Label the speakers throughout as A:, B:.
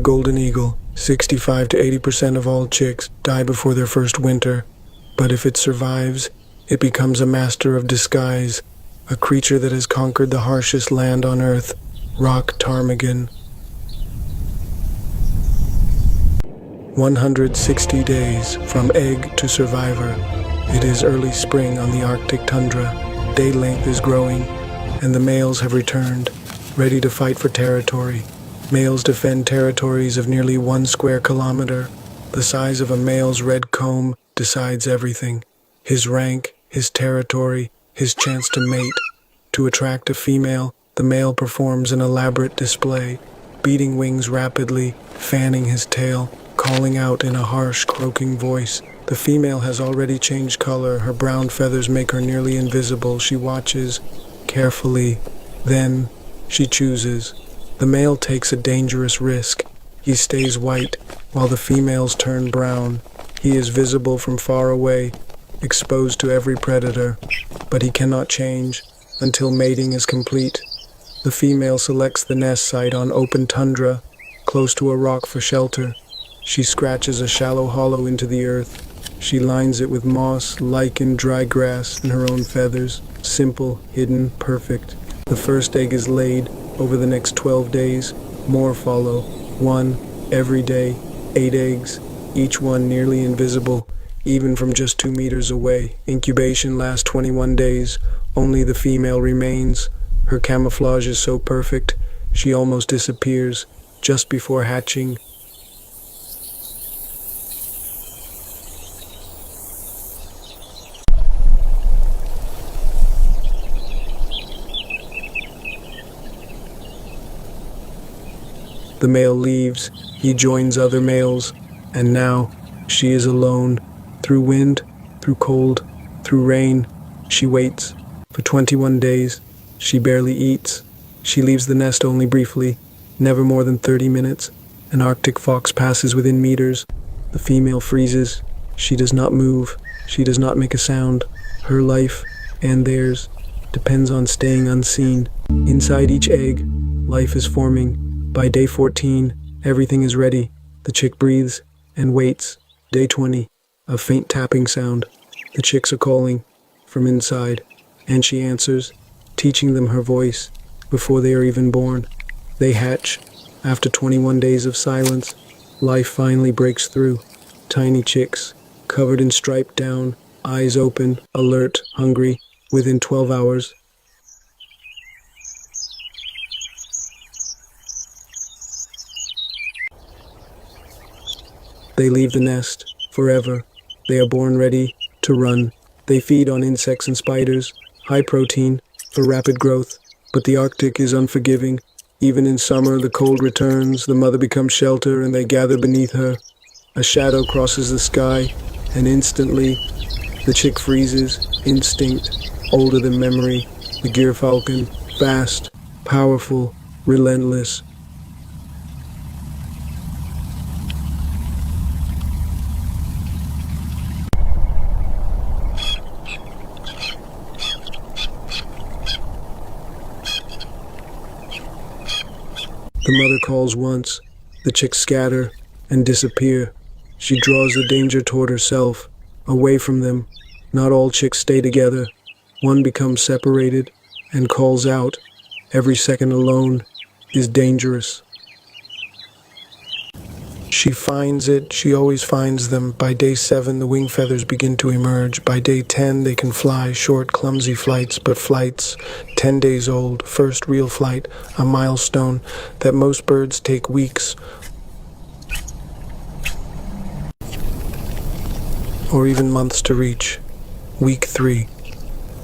A: golden eagle. 65 to 80% of all chicks die before their first winter, but if it survives, it becomes a master of disguise, a creature that has conquered the harshest land on earth, rock ptarmigan. 160 days from egg to survivor. It is early spring on the Arctic tundra. Day length is growing, and the males have returned, ready to fight for territory. Males defend territories of nearly 1 square kilometer. The size of a male's red comb decides everything. His rank, his territory, his chance to mate. To attract a female, the male performs an elaborate display, beating wings rapidly, fanning his tail, calling out in a harsh, croaking voice. The female has already changed color. Her brown feathers make her nearly invisible. She watches carefully. Then she chooses. The male takes a dangerous risk. He stays white, while the females turn brown. He is visible from far away, exposed to every predator, but he cannot change until mating is complete. The female selects the nest site on open tundra, close to a rock for shelter. She scratches a shallow hollow into the earth. She lines it with moss, lichen, dry grass, and her own feathers. Simple, hidden, perfect. The first egg is laid. Over the next 12 days, more follow. 1 every day, 8 eggs, each one nearly invisible, even from just 2 meters away. Incubation lasts 21 days. Only the female remains. Her camouflage is so perfect, she almost disappears just before hatching. The male leaves, he joins other males, and now she is alone. Through wind, through cold, through rain, she waits. For 21 days, she barely eats. She leaves the nest only briefly, never more than 30 minutes. An Arctic fox passes within meters. The female freezes. She does not move. She does not make a sound. Her life, and theirs, depends on staying unseen. Inside each egg, life is forming. By day 14, everything is ready. The chick breathes and waits. Day 20, a faint tapping sound. The chicks are calling from inside, and she answers, teaching them her voice before they are even born. They hatch. After 21 days of silence, life finally breaks through. Tiny chicks, covered in striped down, eyes open, alert, hungry. Within 12 hours, they leave the nest forever. They are born ready to run. They feed on insects and spiders, high protein for rapid growth. But the Arctic is unforgiving. Even in summer, the cold returns, the mother becomes shelter, and they gather beneath her. A shadow crosses the sky, and instantly, the chick freezes. Instinct, older than memory. The gyrfalcon, fast, powerful, relentless. The mother calls once, the chicks scatter and disappear. She draws the danger toward herself, away from them. Not all chicks stay together. One becomes separated and calls out. Every second alone is dangerous. She finds it, she always finds them. By day 7, the wing feathers begin to emerge. By day 10, they can fly, short, clumsy flights, but flights. 10 days old, first real flight, a milestone that most birds take weeks or even months to reach. Week 3.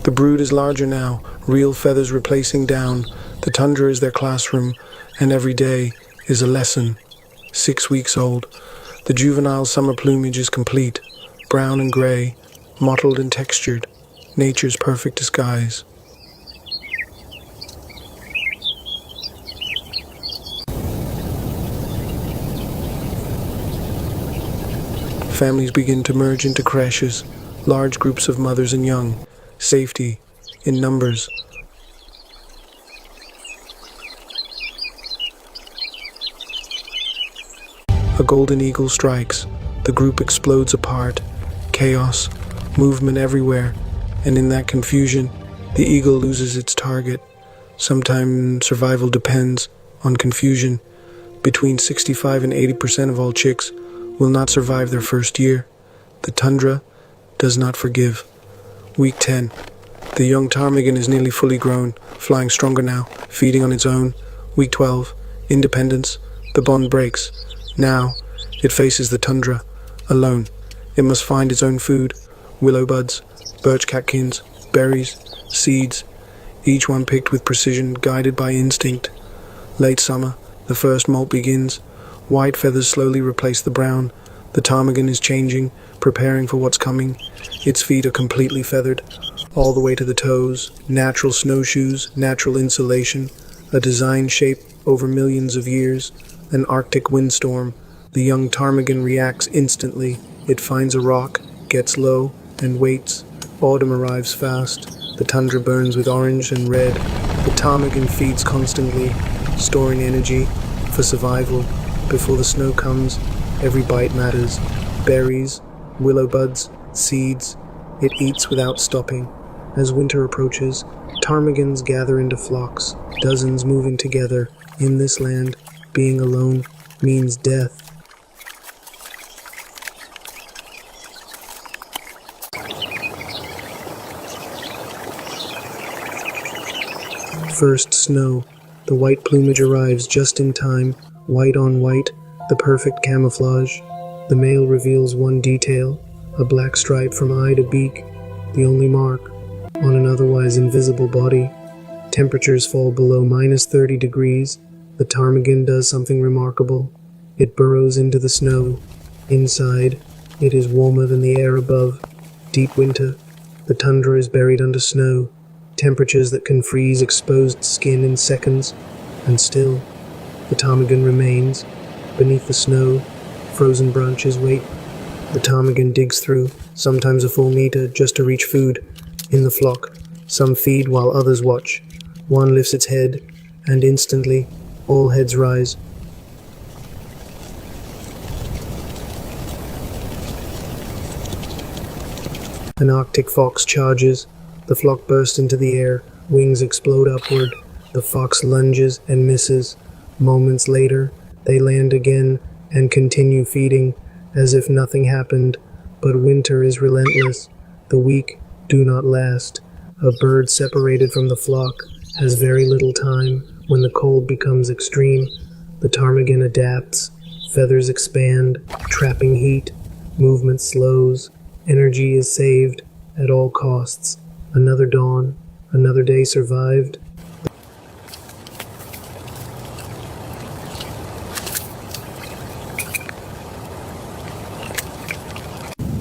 A: The brood is larger now, real feathers replacing down. The tundra is their classroom, and every day is a lesson. 6 weeks old. The juvenile summer plumage is complete, brown and gray, mottled and textured, nature's perfect disguise. Families begin to merge into creches, large groups of mothers and young, safety in numbers. A golden eagle strikes. The group explodes apart. Chaos, movement everywhere, and in that confusion, the eagle loses its target. Sometimes survival depends on confusion. Between 65 and 80% of all chicks will not survive their first year. The tundra does not forgive. Week 10. The young ptarmigan is nearly fully grown, flying stronger now, feeding on its own. Week 12. Independence. The bond breaks. Now, it faces the tundra, alone. It must find its own food. Willow buds, birch catkins, berries, seeds, each one picked with precision, guided by instinct. Late summer, the first molt begins. White feathers slowly replace the brown. The ptarmigan is changing, preparing for what's coming. Its feet are completely feathered, all the way to the toes. Natural snowshoes, natural insulation, a design shaped over millions of years. An Arctic windstorm. The young ptarmigan reacts instantly. It finds a rock, gets low, and waits. Autumn arrives fast. The tundra burns with orange and red. The ptarmigan feeds constantly, storing energy for survival. Before the snow comes, every bite matters. Berries, willow buds, seeds. It eats without stopping. As winter approaches, ptarmigans gather into flocks, dozens moving together. In this land, being alone means death. First snow. The white plumage arrives just in time, white on white, the perfect camouflage. The male reveals one detail, a black stripe from eye to beak, the only mark on an otherwise invisible body. Temperatures fall below -30 degrees. The ptarmigan does something remarkable. It burrows into the snow. Inside, it is warmer than the air above. Deep winter. The tundra is buried under snow. Temperatures that can freeze exposed skin in seconds. And still, the ptarmigan remains. Beneath the snow, frozen branches wait. The ptarmigan digs through, sometimes a full meter, just to reach food. In the flock, some feed while others watch. One lifts its head, and instantly, all heads rise. An Arctic fox charges. The flock bursts into the air. Wings explode upward. The fox lunges and misses. Moments later, they land again and continue feeding as if nothing happened. But winter is relentless. The weak do not last. A bird separated from the flock has very little time. When the cold becomes extreme, the ptarmigan adapts. Feathers expand, trapping heat. Movement slows. Energy is saved at all costs. Another dawn, another day survived.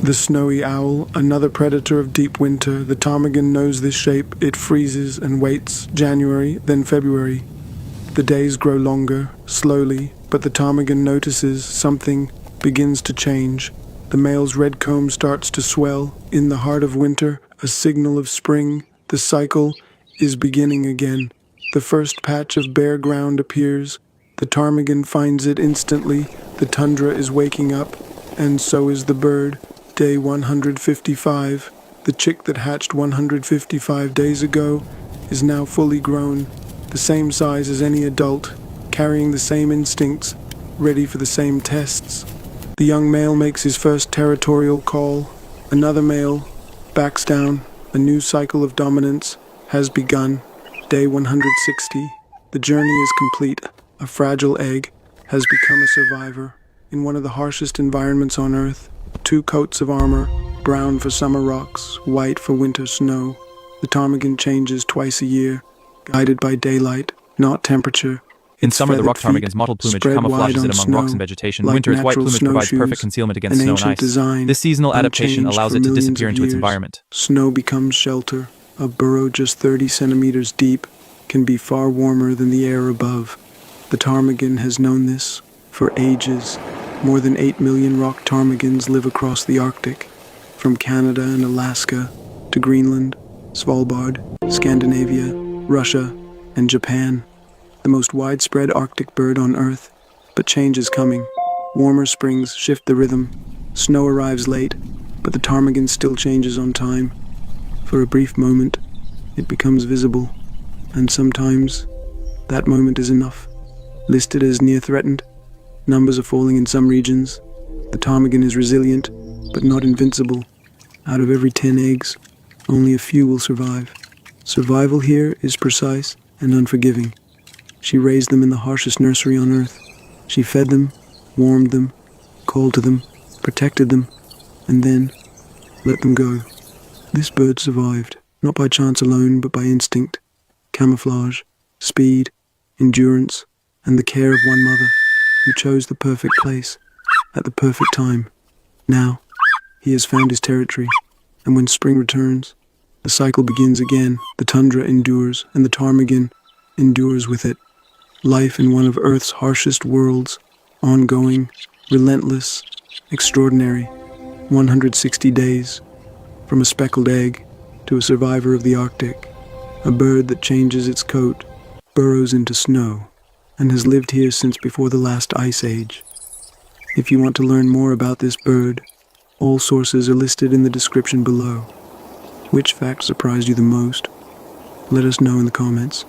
A: The snowy owl, another predator of deep winter. The ptarmigan knows this shape. It freezes and waits. January, then February. The days grow longer, slowly, but the ptarmigan notices something begins to change. The male's red comb starts to swell. In the heart of winter, a signal of spring. The cycle is beginning again. The first patch of bare ground appears. The ptarmigan finds it instantly. The tundra is waking up, and so is the bird. Day 155. The chick that hatched 155 days ago is now fully grown, the same size as any adult, carrying the same instincts, ready for the same tests. The young male makes his first territorial call. Another male backs down. A new cycle of dominance has begun. Day 160. The journey is complete. A fragile egg has become a survivor in one of the harshest environments on Earth. 2 coats of armor, brown for summer rocks, white for winter snow. The ptarmigan changes twice a year, guided by daylight, not temperature.
B: In summer, the rock ptarmigan's mottled plumage camouflages it among rocks and vegetation. Winter's white plumage provides perfect concealment against snow and ice. This seasonal adaptation allows it to disappear into its environment.
A: Snow becomes shelter. A burrow just 30 centimeters deep can be far warmer than the air above. The ptarmigan has known this for ages. More than 8 million rock ptarmigans live across the Arctic, from Canada and Alaska to Greenland, Svalbard, Scandinavia, Russia, and Japan. The most widespread Arctic bird on Earth, but change is coming. Warmer springs shift the rhythm. Snow arrives late, but the ptarmigan still changes on time. For a brief moment, it becomes visible, and sometimes that moment is enough. Listed as near threatened, numbers are falling in some regions. The ptarmigan is resilient, but not invincible. Out of every 10 eggs, only a few will survive. Survival here is precise and unforgiving. She raised them in the harshest nursery on earth. She fed them, warmed them, called to them, protected them, and then let them go. This bird survived, not by chance alone, but by instinct, camouflage, speed, endurance, and the care of one mother who chose the perfect place at the perfect time. Now, he has found his territory, and when spring returns, the cycle begins again. The tundra endures, and the ptarmigan endures with it. Life in one of Earth's harshest worlds, ongoing, relentless, extraordinary. 160 days, from a speckled egg to a survivor of the Arctic, a bird that changes its coat, burrows into snow, and has lived here since before the last ice age. If you want to learn more about this bird, all sources are listed in the description below. Which fact surprised you the most? Let us know in the comments.